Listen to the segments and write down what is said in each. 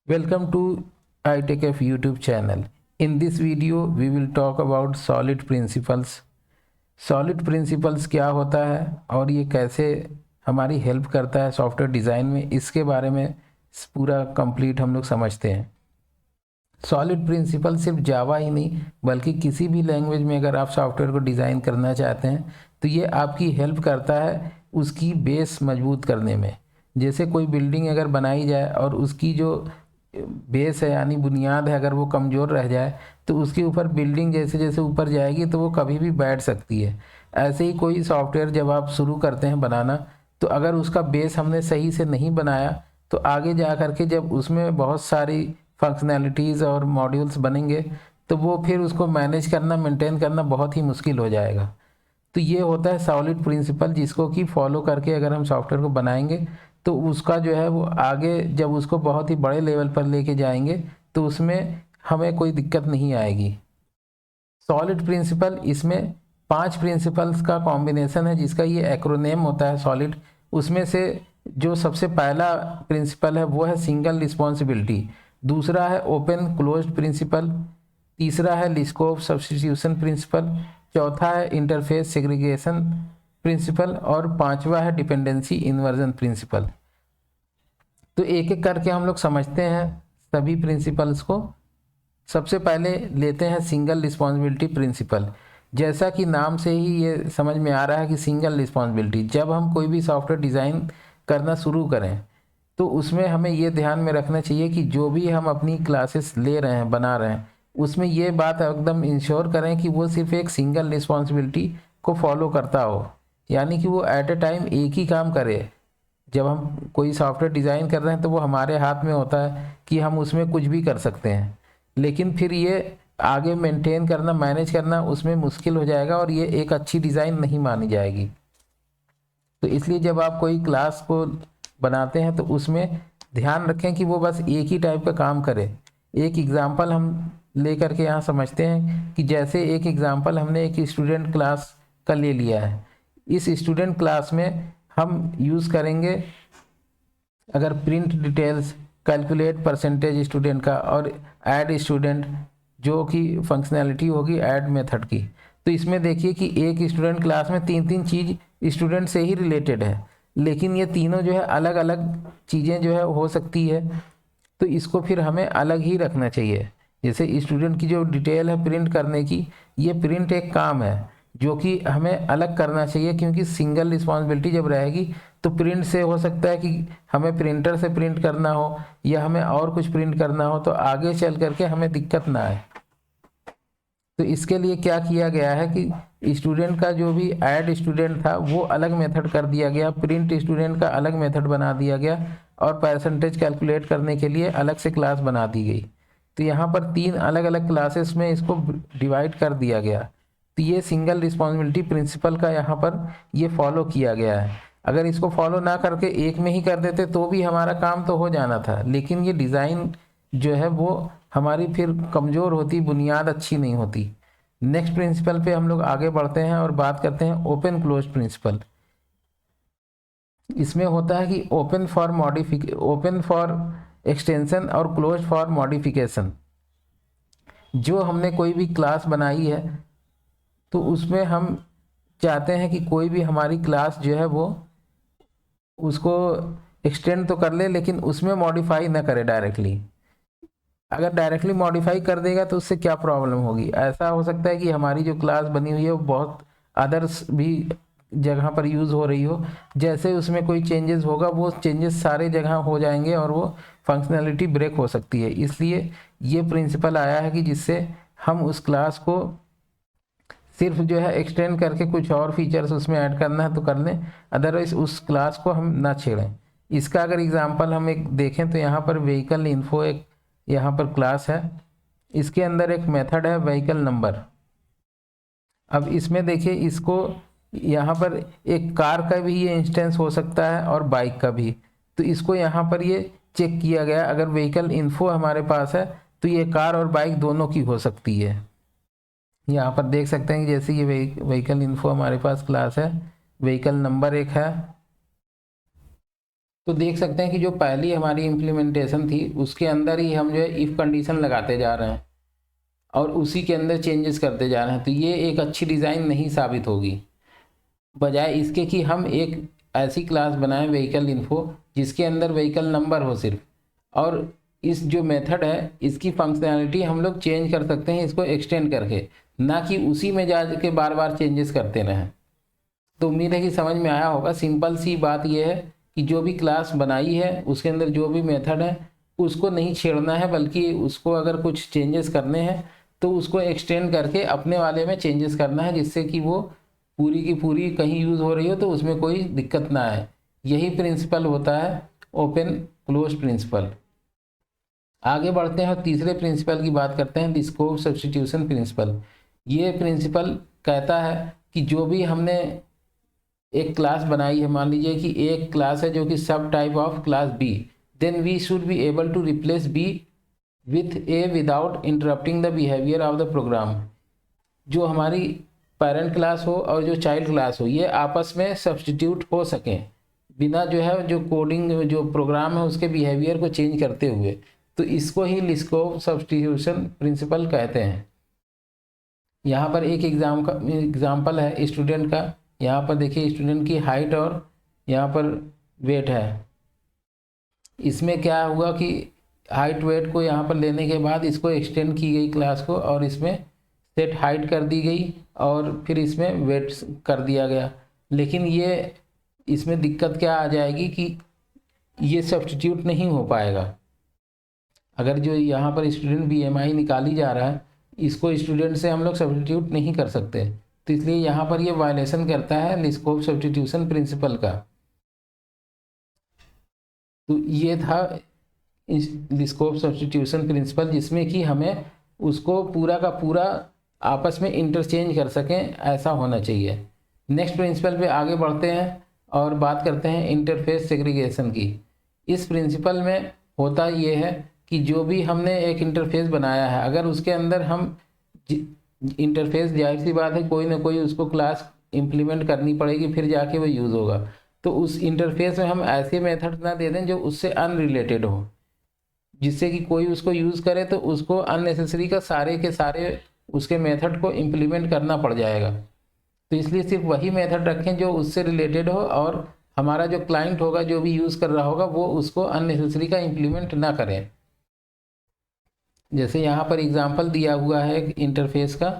Welcome to iTechF YouTube channel. In this video, we will talk about solid principles. Solid principles क्या होता है और ये कैसे हमारी हेल्प करता है सॉफ्टवेयर डिज़ाइन में, इसके बारे में पूरा कंप्लीट हम लोग समझते हैं। सॉलिड प्रिंसिपल सिर्फ जावा ही नहीं बल्कि किसी भी लैंग्वेज में अगर आप सॉफ्टवेयर को डिज़ाइन करना चाहते हैं तो ये आपकी हेल्प करता है उसकी बेस मजबूत करने में। जैसे कोई बिल्डिंग अगर बनाई जाए और उसकी जो बेस है यानी बुनियाद है अगर वो कमज़ोर रह जाए तो उसके ऊपर बिल्डिंग जैसे जैसे ऊपर जाएगी तो वो कभी भी बैठ सकती है। ऐसे ही कोई सॉफ्टवेयर जब आप शुरू करते हैं बनाना तो अगर उसका बेस हमने सही से नहीं बनाया तो आगे जा कर के जब उसमें बहुत सारी फंक्शनैलिटीज़ और मॉड्यूल्स बनेंगे तो वो फिर उसको मैनेज करना मेंटेन करना बहुत ही मुश्किल हो जाएगा। तो ये होता है सॉलिड प्रिंसिपल जिसको कि फॉलो करके अगर हम सॉफ्टवेयर को बनाएंगे तो उसका जो है वो आगे जब उसको बहुत ही बड़े लेवल पर लेके जाएंगे तो उसमें हमें कोई दिक्कत नहीं आएगी। सॉलिड प्रिंसिपल इसमें 5 प्रिंसिपल्स का कॉम्बिनेशन है जिसका ये एक्रोनेम होता है सॉलिड। उसमें से जो सबसे पहला प्रिंसिपल है वो है सिंगल रिस्पॉन्सिबिलिटी, दूसरा है ओपन क्लोज्ड प्रिंसिपल, तीसरा है लिस्कोव सब्स्टिट्यूशन प्रिंसिपल, चौथा है इंटरफेस सेग्रीगेशन प्रिंसिपल और पांचवा है डिपेंडेंसी इन्वर्जन प्रिंसिपल। तो एक एक करके हम लोग समझते हैं सभी प्रिंसिपल्स को। सबसे पहले लेते हैं सिंगल रिस्पॉन्सिबिलिटी प्रिंसिपल। जैसा कि नाम से ही ये समझ में आ रहा है कि सिंगल रिस्पॉन्सिबिलिटी, जब हम कोई भी सॉफ्टवेयर डिज़ाइन करना शुरू करें तो उसमें हमें ये ध्यान में रखना चाहिए कि जो भी हम अपनी क्लासेस ले रहे हैं बना रहे हैं उसमें ये बात एकदम इंश्योर करें कि वो सिर्फ एक सिंगल रिस्पॉन्सिबिलिटी को फॉलो करता हो, यानी कि वो एट ए टाइम एक ही काम करे। जब हम कोई सॉफ्टवेयर डिज़ाइन कर रहे हैं तो वो हमारे हाथ में होता है कि हम उसमें कुछ भी कर सकते हैं, लेकिन फिर ये आगे मेंटेन करना मैनेज करना उसमें मुश्किल हो जाएगा और ये एक अच्छी डिज़ाइन नहीं मानी जाएगी। तो इसलिए जब आप कोई क्लास को बनाते हैं तो उसमें ध्यान रखें कि वो बस एक ही टाइप का काम करे। एक एग्ज़ाम्पल हम ले करके यहाँ समझते हैं कि जैसे एक एग्ज़ाम्पल हमने एक स्टूडेंट क्लास का ले लिया है। इस स्टूडेंट क्लास में हम यूज़ करेंगे अगर print details, calculate percentage student का और ऐड स्टूडेंट जो कि फंक्शनैलिटी होगी ऐड मेथड की। तो इसमें देखिए कि एक स्टूडेंट क्लास में तीन तीन चीज़ स्टूडेंट से ही रिलेटेड है, लेकिन ये तीनों जो है अलग अलग चीज़ें जो है हो सकती है, तो इसको फिर हमें अलग ही रखना चाहिए। जैसे स्टूडेंट की जो डिटेल है प्रिंट करने की, ये प्रिंट एक काम है जो कि हमें अलग करना चाहिए, क्योंकि सिंगल रिस्पॉन्सिबिलिटी जब रहेगी तो प्रिंट से हो सकता है कि हमें प्रिंटर से प्रिंट करना हो या हमें और कुछ प्रिंट करना हो तो आगे चल करके हमें दिक्कत ना आए। तो इसके लिए क्या किया गया है कि स्टूडेंट का जो भी ऐड स्टूडेंट था वो अलग मेथड कर दिया गया, प्रिंट स्टूडेंट का अलग मेथड बना दिया गया और परसेंटेज कैलकुलेट करने के लिए अलग से क्लास बना दी गई। तो यहाँ पर 3 अलग अलग क्लासेस में इसको डिवाइड कर दिया गया। तो ये सिंगल रिस्पॉन्सिबिलिटी प्रिंसिपल का यहाँ पर ये फॉलो किया गया है। अगर इसको फॉलो ना करके एक में ही कर देते तो भी हमारा काम तो हो जाना था, लेकिन ये डिज़ाइन जो है वो हमारी फिर कमज़ोर होती, बुनियाद अच्छी नहीं होती। नेक्स्ट प्रिंसिपल पे हम लोग आगे बढ़ते हैं और बात करते हैं ओपन क्लोज प्रिंसिपल। इसमें होता है कि ओपन फॉर एक्सटेंशन और क्लोज फॉर मॉडिफिकेशन। जो हमने कोई भी क्लास बनाई है तो उसमें हम चाहते हैं कि कोई भी हमारी क्लास जो है वो उसको एक्सटेंड तो कर ले लेकिन उसमें मॉडिफाई ना करे डायरेक्टली। अगर डायरेक्टली मॉडिफाई कर देगा तो उससे क्या प्रॉब्लम होगी, ऐसा हो सकता है कि हमारी जो क्लास बनी हुई है वो बहुत अदर्स भी जगह पर यूज़ हो रही हो, जैसे उसमें कोई चेंजेस होगा वो चेंजेस सारे जगह हो जाएंगे और वो फंक्शनैलिटी ब्रेक हो सकती है। इसलिए ये प्रिंसिपल आया है कि जिससे हम उस क्लास को सिर्फ जो है एक्सटेंड करके कुछ और फीचर्स उसमें ऐड करना है तो कर लें, अदरवाइज उस क्लास को हम ना छेड़ें। इसका अगर एग्जांपल हम एक देखें तो यहाँ पर व्हीकल इन्फो एक यहाँ पर क्लास है, इसके अंदर एक मेथड है व्हीकल नंबर। अब इसमें देखिए इसको यहाँ पर एक कार का भी ये इंस्टेंस हो सकता है और बाइक का भी, तो इसको यहाँ पर ये चेक किया गया अगर व्हीकल इन्फो हमारे पास है तो ये कार और बाइक दोनों की हो सकती है। यहाँ पर देख सकते हैं कि जैसे ये व्हीकल इन्फो हमारे पास क्लास है, व्हीकल नंबर एक है, तो देख सकते हैं कि जो पहली हमारी इम्प्लीमेंटेशन थी उसके अंदर ही हम जो है इफ़ कंडीशन लगाते जा रहे हैं और उसी के अंदर चेंजेस करते जा रहे हैं, तो ये एक अच्छी डिज़ाइन नहीं साबित होगी। बजाय इसके कि हम एक ऐसी क्लास बनाएं व्हीकल इन्फो जिसके अंदर व्हीकल नंबर हो सिर्फ, और इस जो मेथड है इसकी फंक्शनैलिटी हम लोग चेंज कर सकते हैं इसको एक्सटेंड करके, ना कि उसी में जा के बार बार चेंजेस करते रहें। तो उम्मीद है कि समझ में आया होगा। सिंपल सी बात यह है कि जो भी क्लास बनाई है उसके अंदर जो भी मेथड है उसको नहीं छेड़ना है, बल्कि उसको अगर कुछ चेंजेस करने हैं तो उसको एक्सटेंड करके अपने वाले में चेंजेस करना है, जिससे कि वो पूरी की पूरी कहीं यूज़ हो रही हो तो उसमें कोई दिक्कत ना आए। यही प्रिंसिपल होता है ओपन क्लोज प्रिंसिपल। आगे बढ़ते हैं और तीसरे प्रिंसिपल की बात करते हैं, स्कोप सब्स्टिट्यूशन प्रिंसिपल। ये प्रिंसिपल कहता है कि जो भी हमने एक क्लास बनाई है, मान लीजिए कि एक क्लास है जो कि subtype of class B, then we should be able to replace B with A without interrupting the behaviour of the program. जो हमारी पेरेंट क्लास हो और जो चाइल्ड क्लास हो ये आपस में सब्स्टिट्यूट हो सकें बिना जो है जो कोडिंग जो प्रोग्राम है उसके बिहेवियर को चेंज करते हुए, तो इसको ही लिस्कोप सब्स्टिट्यूशन प्रिंसिपल कहते हैं। यहाँ पर एक एग्जाम्पल है स्टूडेंट का। यहाँ पर देखिए स्टूडेंट की हाइट और यहाँ पर वेट है। इसमें क्या हुआ कि हाइट वेट को यहाँ पर लेने के बाद इसको एक्सटेंड की गई क्लास को, और इसमें सेट हाइट कर दी गई और फिर इसमें वेट कर दिया गया। लेकिन ये इसमें दिक्कत क्या आ जाएगी कि ये सब्स्टिट्यूट नहीं हो पाएगा। अगर जो यहाँ पर स्टूडेंट बीएमआई निकाली जा रहा है इसको स्टूडेंट से हम लोग सब्स्टिट्यूट नहीं कर सकते, तो इसलिए यहाँ पर ये वायलेशन करता है लिस्कोप सब्स्टिट्यूशन प्रिंसिपल का। तो ये था लिस्कोप सब्स्टिट्यूशन प्रिंसिपल जिसमें कि हमें उसको पूरा का पूरा आपस में इंटरचेंज कर सकें, ऐसा होना चाहिए। नेक्स्ट प्रिंसिपल पे आगे बढ़ते हैं और बात करते हैं इंटरफेस सेग्रीगेशन की। इस प्रिंसिपल में होता ये है कि जो भी हमने एक इंटरफेस बनाया है अगर उसके अंदर हम इंटरफेस, जाहिर सी बात है कोई ना कोई उसको क्लास इम्प्लीमेंट करनी पड़ेगी फिर जाके वो यूज़ होगा, तो उस इंटरफेस में हम ऐसे मेथड ना दे दें जो उससे अनरिलेटेड हो, जिससे कि कोई उसको यूज़ करे तो उसको अननेसेसरी का सारे के सारे उसके मेथड को इम्प्लीमेंट करना पड़ जाएगा। तो इसलिए सिर्फ वही मेथड रखें जो उससे रिलेटेड हो और हमारा जो क्लाइंट होगा जो भी यूज़ कर रहा होगा वो उसको अननेसेसरी का इम्प्लीमेंट ना करें। जैसे यहाँ पर एग्जांपल दिया हुआ है इंटरफेस का।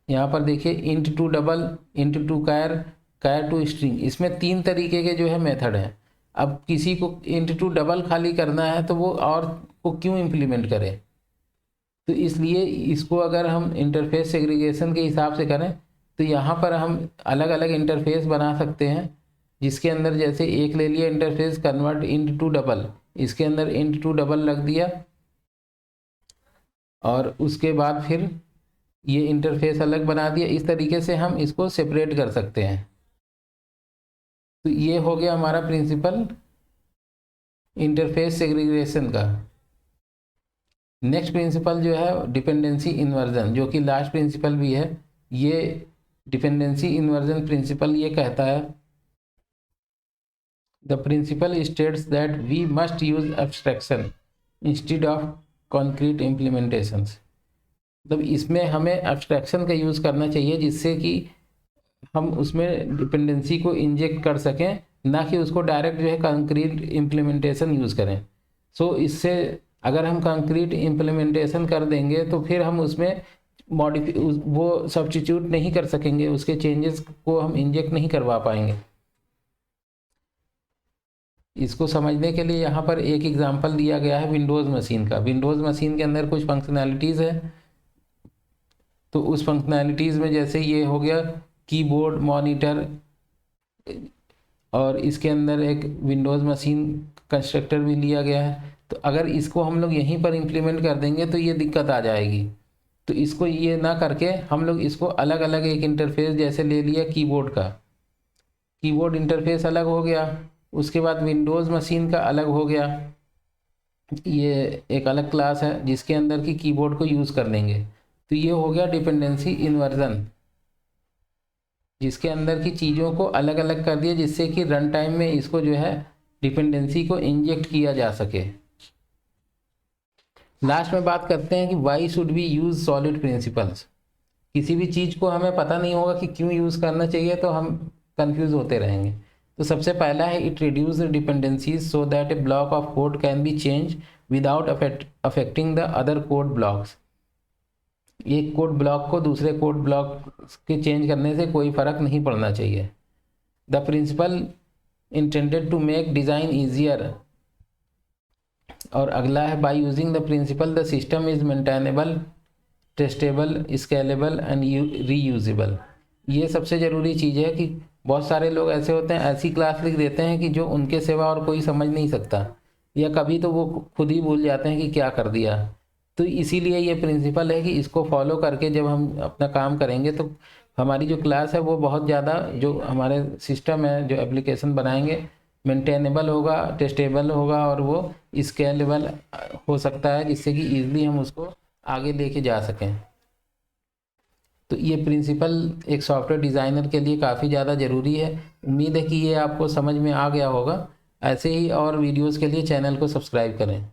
यहाँ पर देखिए int to double, int to char, char to string, इसमें 3 तरीके के जो है मेथड हैं। अब किसी को इंट टू डबल खाली करना है तो वो और को क्यों इम्प्लीमेंट करे, तो इसलिए इसको अगर हम इंटरफेस सेग्रीगेशन के हिसाब से करें तो यहाँ पर हम अलग अलग इंटरफेस बना सकते हैं, जिसके अंदर जैसे एक ले लिया interface convert int to double, इसके अंदर इंट टू डबल रख दिया और उसके बाद फिर ये इंटरफेस अलग बना दिया। इस तरीके से हम इसको सेपरेट कर सकते हैं। तो ये हो गया हमारा प्रिंसिपल इंटरफेस सेग्रीगेशन का। नेक्स्ट प्रिंसिपल जो है डिपेंडेंसी इन्वर्जन, जो कि लास्ट प्रिंसिपल भी है। ये डिपेंडेंसी इन्वर्जन प्रिंसिपल ये कहता है the principle states that we must use abstraction instead of concrete implementations. मतलब इसमें हमें एब्स्ट्रैक्शन का यूज़ करना चाहिए जिससे कि हम उसमें डिपेंडेंसी को इंजेक्ट कर सकें, ना कि उसको डायरेक्ट जो है कंक्रीट इम्प्लीमेंटेशन यूज़ करें। सो इससे अगर हम कंक्रीट इम्प्लीमेंटेशन कर देंगे तो फिर हम उसमें वो सब्स्टिट्यूट नहीं कर सकेंगे, उसके चेंजेस को हम इंजेक्ट नहीं करवा पाएंगे। इसको समझने के लिए यहाँ पर एक एग्जांपल दिया गया है विंडोज़ मशीन का। विंडोज़ मशीन के अंदर कुछ फंक्शनैलिटीज़ है, तो उस फंक्शनैलिटीज़ में जैसे ये हो गया कीबोर्ड, मॉनिटर, और इसके अंदर एक विंडोज़ मशीन कंस्ट्रक्टर भी लिया गया है। तो अगर इसको हम लोग यहीं पर इम्प्लीमेंट कर देंगे तो ये दिक्कत आ जाएगी। तो इसको ये ना करके हम लोग इसको अलग अलग एक इंटरफेस जैसे ले लिया कीबोर्ड का, कीबोर्ड इंटरफेस अलग हो गया, उसके बाद विंडोज़ मशीन का अलग हो गया, ये एक अलग क्लास है जिसके अंदर की कीबोर्ड को यूज़ कर लेंगे। तो ये हो गया डिपेंडेंसी इन्वर्जन, जिसके अंदर की चीज़ों को अलग अलग कर दिया, जिससे कि रन टाइम में इसको जो है डिपेंडेंसी को इंजेक्ट किया जा सके। लास्ट में बात करते हैं कि why should we use SOLID principles. किसी भी चीज़ को हमें पता नहीं होगा कि क्यों यूज़ करना चाहिए, तो हम कंफ्यूज होते रहेंगे। तो सबसे पहला है, it reduce dependencies so that A block of code can be change without affecting the other code blocks. एक कोड ब्लॉक को दूसरे कोड ब्लॉक के चेंज करने से कोई फ़र्क नहीं पड़ना चाहिए। The principle intended to make design easier. और अगला है, by using the principle the system is maintainable, testable, scalable and reusable. ये सबसे ज़रूरी चीज़ है कि बहुत सारे लोग ऐसे होते हैं, ऐसी क्लास लिख देते हैं कि जो उनके सिवा और कोई समझ नहीं सकता, या कभी तो वो खुद ही भूल जाते हैं कि क्या कर दिया। तो इसीलिए ये प्रिंसिपल है कि इसको फॉलो करके जब हम अपना काम करेंगे तो हमारी जो क्लास है वो बहुत ज़्यादा, जो हमारे सिस्टम है, जो एप्लीकेशन बनाएंगे, मेंटेनेबल होगा, टेस्टेबल होगा और वो स्केलेबल हो सकता है, जिससे कि ईजिली हम उसको आगे लेके जा सकें। तो ये प्रिंसिपल एक सॉफ्टवेयर डिज़ाइनर के लिए काफ़ी ज़्यादा ज़रूरी है। उम्मीद है कि ये आपको समझ में आ गया होगा। ऐसे ही और वीडियोस के लिए चैनल को सब्सक्राइब करें।